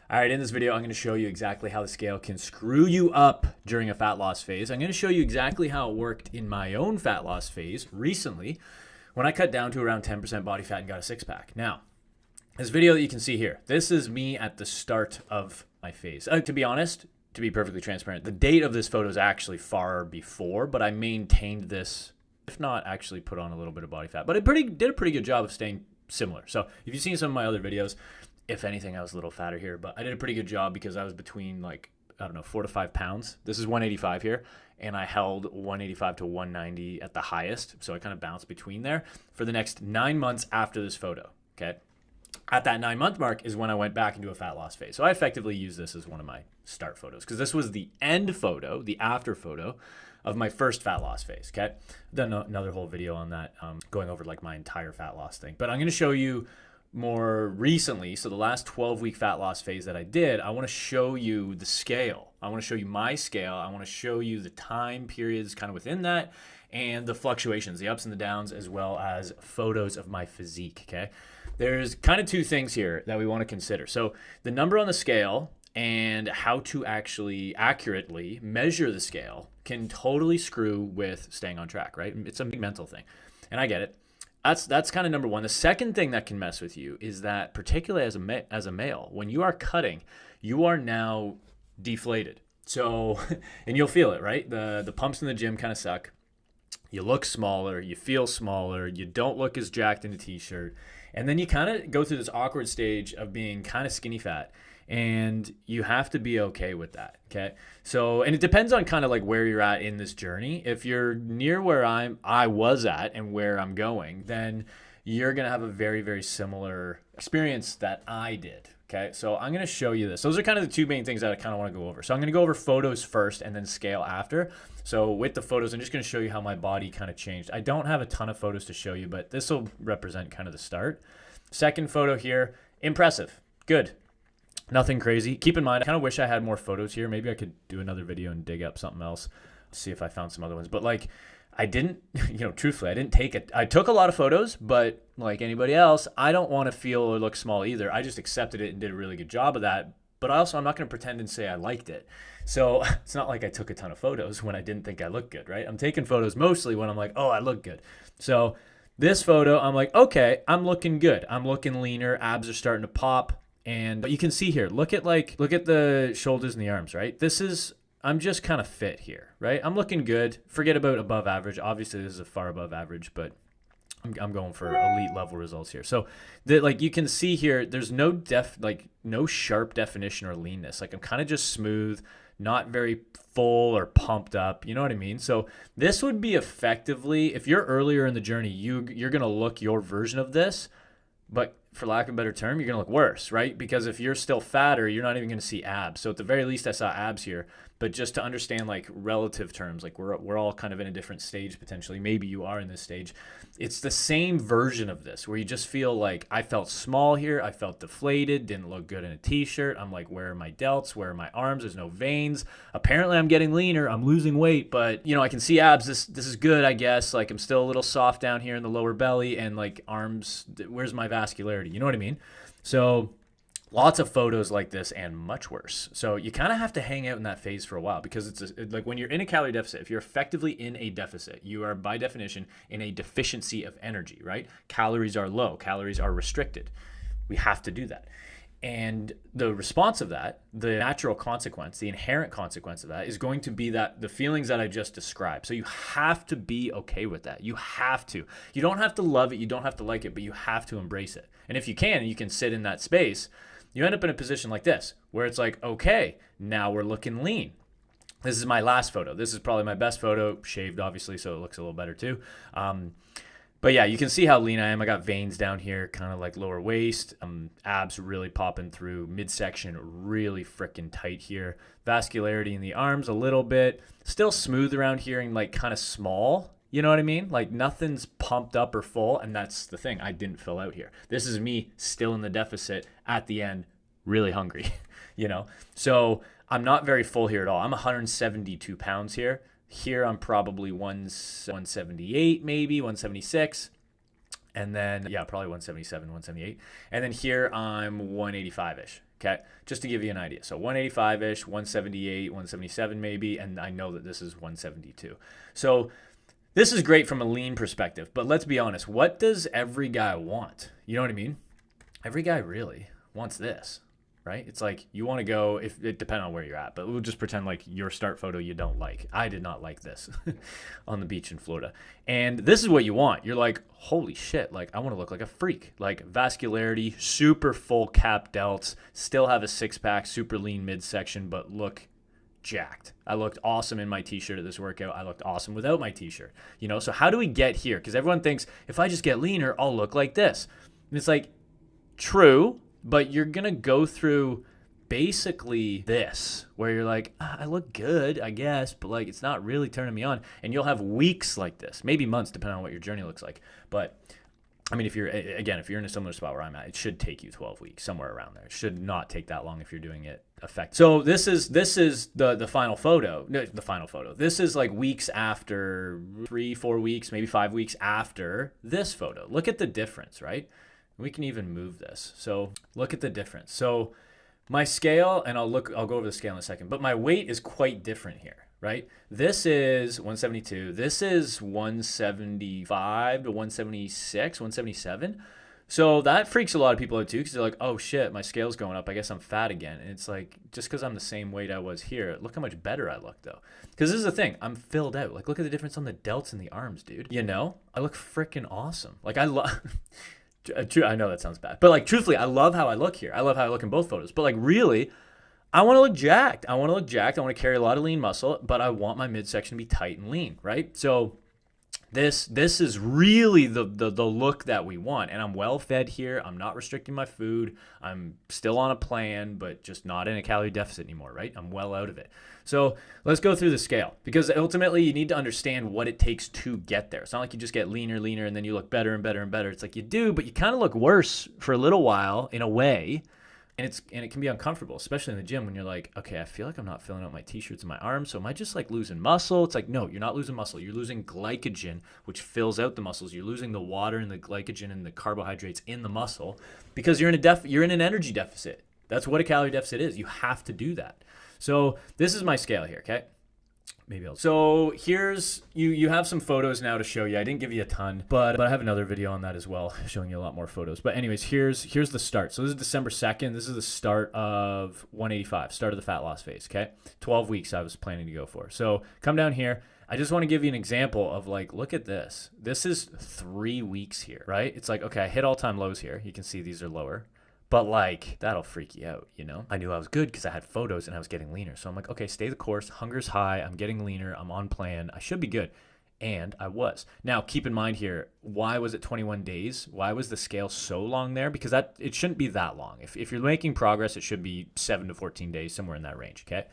All right, in this video, I'm going to show you exactly how the scale can screw you up during a fat loss phase. I'm going to show you exactly how it worked in my own fat loss phase recently when I cut down to around 10% body fat and got a six-pack. Now, this video that you can see here, this is me at the start of my phase. To be honest, to be perfectly transparent, the date of this photo is actually far before, but I maintained this, if not actually put on a little bit of body fat, but it did a pretty good job of staying similar. So if you've seen some of my other videos, if anything, I was a little fatter here, but I did a pretty good job because I was between like, I don't know, 4 to 5 pounds. This is 185 here, and I held 185 to 190 at the highest. So I kind of bounced between there for the next 9 months after this photo, okay? At that 9-month mark is when I went back into a fat loss phase. So I effectively used this as one of my start photos because this was the end photo, the after photo of my first fat loss phase, okay? I've done another whole video on that, going over like my entire fat loss thing. But I'm going to show you more recently, so the last 12-week fat loss phase that I did, I want to show you the scale. I want to show you my scale. I want to show you the time periods kind of within that and the fluctuations, the ups and the downs, as well as photos of my physique, okay? There's kind of two things here that we want to consider. So the number on the scale and how to actually accurately measure the scale can totally screw with staying on track, right? It's a big mental thing, and I get it. That's kind of number one. The second thing that can mess with you is that, particularly as a male, when you are cutting, you are now deflated. So, and you'll feel it, right? The pumps in the gym kind of suck. You look smaller, you feel smaller, you don't look as jacked in a t-shirt, and then you kind of go through this awkward stage of being kind of skinny fat. And you have to be okay with that, okay? So, and it depends on kind of like where you're at in this journey. If you're near where I was at and where I'm going, then you're gonna have a very, very similar experience that I did, okay? So I'm gonna show you this. Those are kind of the two main things that I kind of wanna go over. So I'm gonna go over photos first and then scale after. So with the photos, I'm just gonna show you how my body kind of changed. I don't have a ton of photos to show you, but this will represent kind of the start. Second photo here, impressive, good. Nothing crazy. Keep in mind, I kind of wish I had more photos here. Maybe I could do another video and dig up something else, see if I found some other ones. But like, I didn't, truthfully, I didn't take it. I took a lot of photos, but like anybody else, I don't want to feel or look small either. I just accepted it and did a really good job of that. But also, I'm not going to pretend and say I liked it. So it's not like I took a ton of photos when I didn't think I looked good, right? I'm taking photos mostly when I'm like, oh, I look good. So this photo, I'm like, okay, I'm looking good. I'm looking leaner. Abs are starting to pop. But you can see here, look at the shoulders and the arms, right? I'm just kind of fit here, right? I'm looking good. Forget about above average. Obviously, this is a far above average, but I'm going for elite level results here. So you can see here, there's no sharp definition or leanness. Like I'm kind of just smooth, not very full or pumped up. You know what I mean? So this would be effectively, if you're earlier in the journey, you're going to look your version of this, but for lack of a better term, you're going to look worse, right? Because if you're still fatter, you're not even going to see abs. So at the very least, I saw abs here. But just to understand like relative terms, like we're all kind of in a different stage potentially. Maybe you are in this stage. It's the same version of this where you just feel like I felt small here. I felt deflated, didn't look good in a t-shirt. I'm like, where are my delts? Where are my arms? There's no veins. Apparently I'm getting leaner. I'm losing weight, but I can see abs. This is good, I guess. Like I'm still a little soft down here in the lower belly and like arms. Where's my vascularity? You know what I mean? So lots of photos like this and much worse. So you kind of have to hang out in that phase for a while because it's like when you're in a calorie deficit, if you're effectively in a deficit, you are by definition in a deficiency of energy, right? Calories are low, calories are restricted. We have to do that. And the response of that, the natural consequence, the inherent consequence of that is going to be that the feelings that I just described. So you have to be okay with that. You have to. You don't have to love it. You don't have to like it, but you have to embrace it. And if you can sit in that space, you end up in a position like this where it's like, okay, now we're looking lean. This is my last photo. This is probably my best photo, shaved obviously, so it looks a little better too. But yeah, you can see how lean I am. I got veins down here, kind of like lower waist, abs really popping through, midsection really freaking tight here. Vascularity in the arms a little bit, still smooth around here and like kind of small. You know what I mean? Like nothing's pumped up or full, and that's the thing. I didn't fill out here. This is me still in the deficit at the end, really hungry, So I'm not very full here at all. I'm 172 pounds here. Here I'm probably 178, maybe 176. And then, yeah, probably 177, 178. And then here I'm 185-ish. okay? Just to give you an idea. So 185-ish, 178, 177 maybe, and I know that this is 172. So this is great from a lean perspective, but let's be honest. What does every guy want? You know what I mean? Every guy really wants this, right? It's like you want to go, if it depends on where you're at, but we'll just pretend like your start photo you don't like. I did not like this on the beach in Florida. And this is what you want. You're like, holy shit, like I want to look like a freak. Like vascularity, super full cap delts, still have a six-pack, super lean midsection, but look jacked. I looked awesome in my t-shirt at this workout. I looked awesome without my t-shirt. You know, so how do we get here? Because everyone thinks if I just get leaner, I'll look like this. And it's like, true, but you're going to go through basically this, where you're like, I look good, I guess, but like it's not really turning me on. And you'll have weeks like this, maybe months, depending on what your journey looks like. But I mean, if you're in a similar spot where I'm at, it should take you 12 weeks, somewhere around there. It should not take that long if you're doing it effectively. So this is the final photo. No, the final photo. This is like weeks after, 3-4 weeks, maybe 5 weeks after this photo. Look at the difference, right? We can even move this. So look at the difference. So my scale, and I'll go over the scale in a second, but my weight is quite different here, right? This is 172. This is 175 to 176, 177. So that freaks a lot of people out too, because they're like, oh shit, my scale's going up. I guess I'm fat again. And it's like, just because I'm the same weight I was here, look how much better I look though. Because this is the thing, I'm filled out. Like, look at the difference on the delts and the arms, dude. You know, I look freaking awesome. Like, I love... I know that sounds bad, but like truthfully, I love how I look here. I love how I look in both photos. But like really, I want to look jacked. I want to carry a lot of lean muscle, but I want my midsection to be tight and lean, right? So this is really the look that we want. And I'm well fed here. I'm not restricting my food. I'm still on a plan, but just not in a calorie deficit anymore, right? I'm well out of it. So let's go through the scale, because ultimately you need to understand what it takes to get there. It's not like you just get leaner, and then you look better and better and better. It's like you do, but you kind of look worse for a little while in a way. And it can be uncomfortable, especially in the gym when you're like, okay, I feel like I'm not filling out my t-shirts and my arms. So am I just like losing muscle? It's like, no, you're not losing muscle. You're losing glycogen, which fills out the muscles. You're losing the water and the glycogen and the carbohydrates in the muscle because you're in an energy deficit. That's what a calorie deficit is. You have to do that. So this is my scale here, okay? So here's, you have some photos now to show you. I didn't give you a ton, but I have another video on that as well, showing you a lot more photos. But anyways, here's the start. So this is December 2nd. This is the start of 185, start of the fat loss phase, okay? 12 weeks I was planning to go for. So come down here. I just want to give you an example of like, look at this. This is 3 weeks here, right? It's like, okay, I hit all-time lows here. You can see these are lower. But like, that'll freak you out, you know? I knew I was good because I had photos and I was getting leaner. So I'm like, okay, stay the course. Hunger's high. I'm getting leaner. I'm on plan. I should be good. And I was. Now, keep in mind here, why was it 21 days? Why was the scale so long there? Because it shouldn't be that long. If you're making progress, it should be 7 to 14 days, somewhere in that range, okay?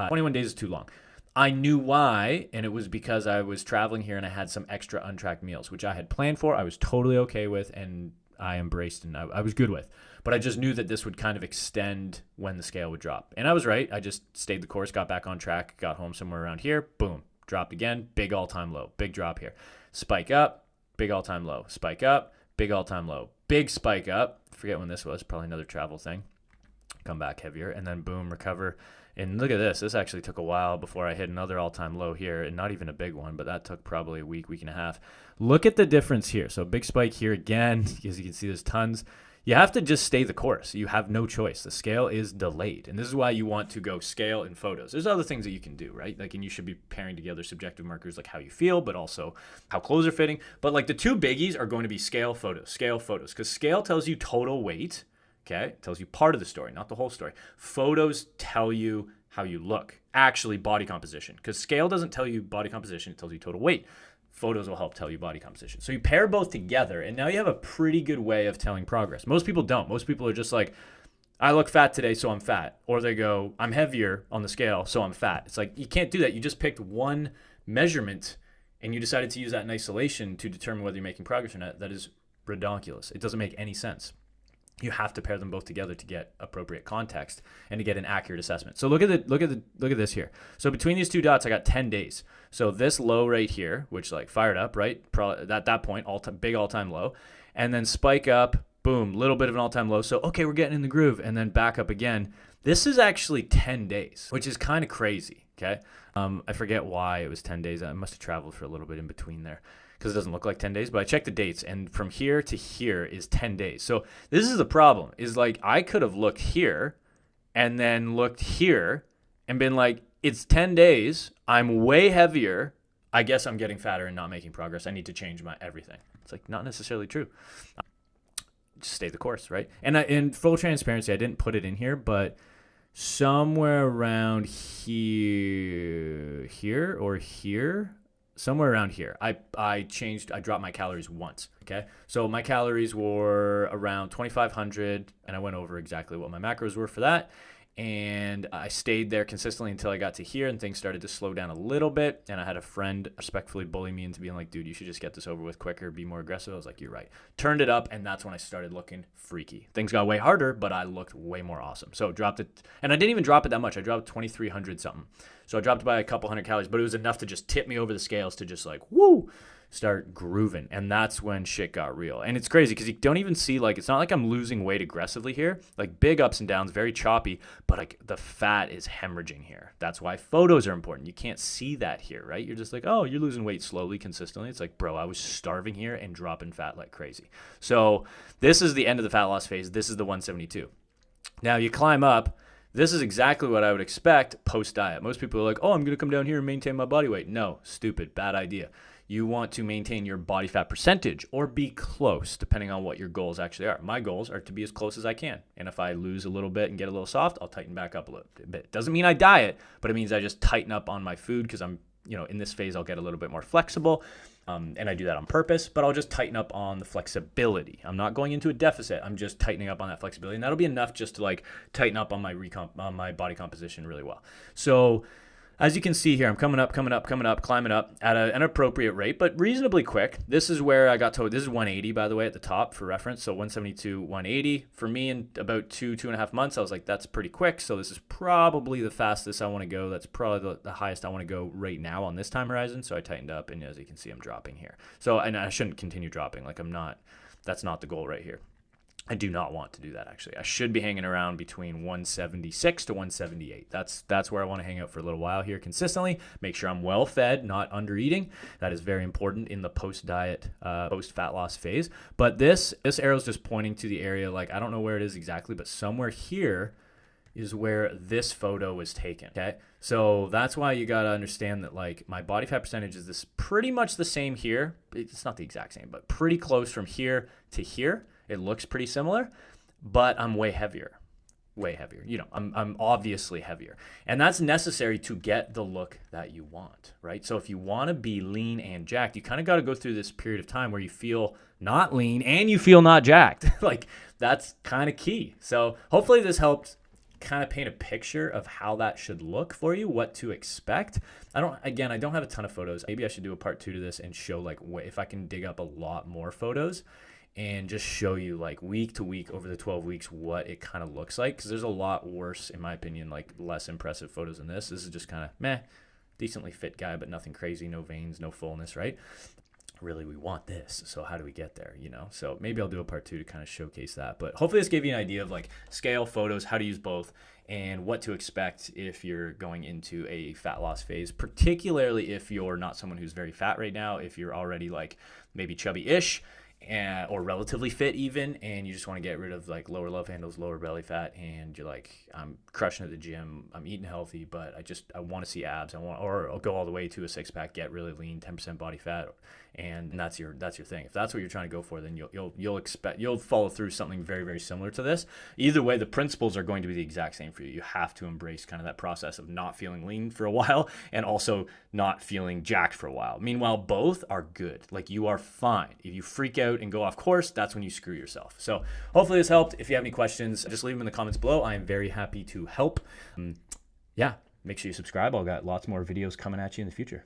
21 days is too long. I knew why, and it was because I was traveling here and I had some extra untracked meals, which I had planned for. I was totally okay with, and I embraced, and I was good with. But I just knew that this would kind of extend when the scale would drop. And I was right. I just stayed the course, got back on track, got home somewhere around here. Boom. Dropped again. Big all-time low. Big drop here. Spike up. Big all-time low. Spike up. Big all-time low. Big spike up. Forget when this was. Probably another travel thing. Come back heavier. And then boom, recover. And look at this. This actually took a while before I hit another all-time low here. And not even a big one, but that took probably a week and a half. Look at the difference here. So big spike here again. As you can see, there's tons. You have to just stay the course. You have no choice. The scale is delayed. And this is why you want to go scale in photos. There's other things that you can do, right? Like, and you should be pairing together subjective markers like how you feel, but also how clothes are fitting. But like the two biggies are going to be scale photos. Because scale tells you total weight, okay? It tells you part of the story, not the whole story. Photos tell you how you look, actually body composition. Because scale doesn't tell you body composition, it tells you total weight. Photos will help tell you body composition. So you pair both together, and now you have a pretty good way of telling progress. Most people don't. Most people are just like, I look fat today, so I'm fat. Or they go, I'm heavier on the scale, so I'm fat. It's like, you can't do that. You just picked one measurement, and you decided to use that in isolation to determine whether you're making progress or not. That is ridiculous. It doesn't make any sense. You have to pair them both together to get appropriate context and to get an accurate assessment. So look at this here. So between these two dots, I got 10 days. So this low right here, which like fired up, right? Probably at that point, big all-time low, and then spike up, boom, little bit of an all-time low. So, okay, we're getting in the groove, and then back up again. This is actually 10 days, which is kind of crazy, okay? I forget why it was 10 days. I must have traveled for a little bit in between there because it doesn't look like 10 days, but I checked the dates, and from here to here is 10 days. So this is the problem, is like I could have looked here and then looked here and been like, it's 10 days, I'm way heavier, I guess I'm getting fatter and not making progress. I need to change my everything. It's like not necessarily true. Just stay the course, right? And in full transparency, I didn't put it in here, but somewhere around here or here, somewhere around here, I dropped my calories once, okay? So my calories were around 2,500, and I went over exactly what my macros were for that. And I stayed there consistently until I got to here, and things started to slow down a little bit. And I had a friend respectfully bully me into being like, dude, you should just get this over with quicker, be more aggressive. I was like, you're right. Turned it up, and that's when I started looking freaky. Things got way harder, but I looked way more awesome. So dropped it, and I didn't even drop it that much. I dropped 2,300 something. So I dropped by a couple hundred calories, but it was enough to just tip me over the scales to just like, woo, start grooving. And that's when shit got real. And it's crazy because you don't even see, like, it's not like I'm losing weight aggressively here. Like, big ups and downs, very choppy, but like the fat is hemorrhaging here. That's why photos are important. You can't see that here, right? You're just like, oh, you're losing weight slowly, consistently. It's like, bro, I was starving here and dropping fat like crazy. So this is the end of the fat loss phase. This is the 172. Now you climb up. This is exactly what I would expect post-diet. Most people are like, oh, I'm going to come down here and maintain my body weight. No, stupid, bad idea. You want to maintain your body fat percentage or be close, depending on what your goals actually are. My goals are to be as close as I can. And if I lose a little bit and get a little soft, I'll tighten back up a little bit. Doesn't mean I diet, but it means I just tighten up on my food because I'm, in this phase, I'll get a little bit more flexible. And I do that on purpose, but I'll just tighten up on the flexibility. I'm not going into a deficit. I'm just tightening up on that flexibility. And that'll be enough just to like tighten up on my body composition really well. So as you can see here, I'm coming up, climbing up at an appropriate rate, but reasonably quick. This is where I got told. This is 180, by the way, at the top for reference. So 172, 180. For me, in about 2.5 months, I was like, that's pretty quick. So this is probably the fastest I want to go. That's probably the highest I want to go right now on this time horizon. So I tightened up, and as you can see, I'm dropping here. So, and I shouldn't continue dropping. Like that's not the goal right here. I do not want to do that, actually. I should be hanging around between 176 to 178. That's where I want to hang out for a little while here consistently. Make sure I'm well fed, not under eating. That is very important in the post-diet, post-fat loss phase. But this arrow is just pointing to the area, like I don't know where it is exactly, but somewhere here is where this photo was taken, okay? So that's why you got to understand that like my body fat percentage is this pretty much the same here. It's not the exact same, but pretty close from here to here. It looks pretty similar, but I'm way heavier. I'm obviously heavier. And that's necessary to get the look that you want, right? So if you want to be lean and jacked, you kind of got to go through this period of time where you feel not lean and you feel not jacked. Like that's kind of key. So hopefully this helped kind of paint a picture of how that should look for you, what to expect. I don't have a ton of photos. Maybe I should do a part 2 to this and show like if I can dig up a lot more photos and just show you like week to week over the 12 weeks what it kind of looks like, because there's a lot worse, in my opinion, like less impressive photos than this. This is just kind of meh, decently fit guy, but nothing crazy, no veins, no fullness, right? Really, we want this, so how do we get there, So maybe I'll do a part 2 to kind of showcase that, but hopefully this gave you an idea of like scale, photos, how to use both, and what to expect if you're going into a fat loss phase, particularly if you're not someone who's very fat right now, if you're already like maybe chubby-ish, or relatively fit even, and you just want to get rid of like lower love handles, lower belly fat, and you're like, I'm crushing at the gym, I'm eating healthy, but I want to see abs, or I'll go all the way to a 6-pack, get really lean, 10% body fat, and that's your thing. If that's what you're trying to go for, then you'll follow through something very, very similar to this. Either way, the principles are going to be the exact same for you. You have to embrace kind of that process of not feeling lean for a while and also not feeling jacked for a while. Meanwhile, both are good. Like you are fine. If you freak out and go off course, that's when you screw yourself. So hopefully this helped. If you have any questions, just leave them in the comments below. I am very happy to help. Make sure you subscribe. I've got lots more videos coming at you in the future.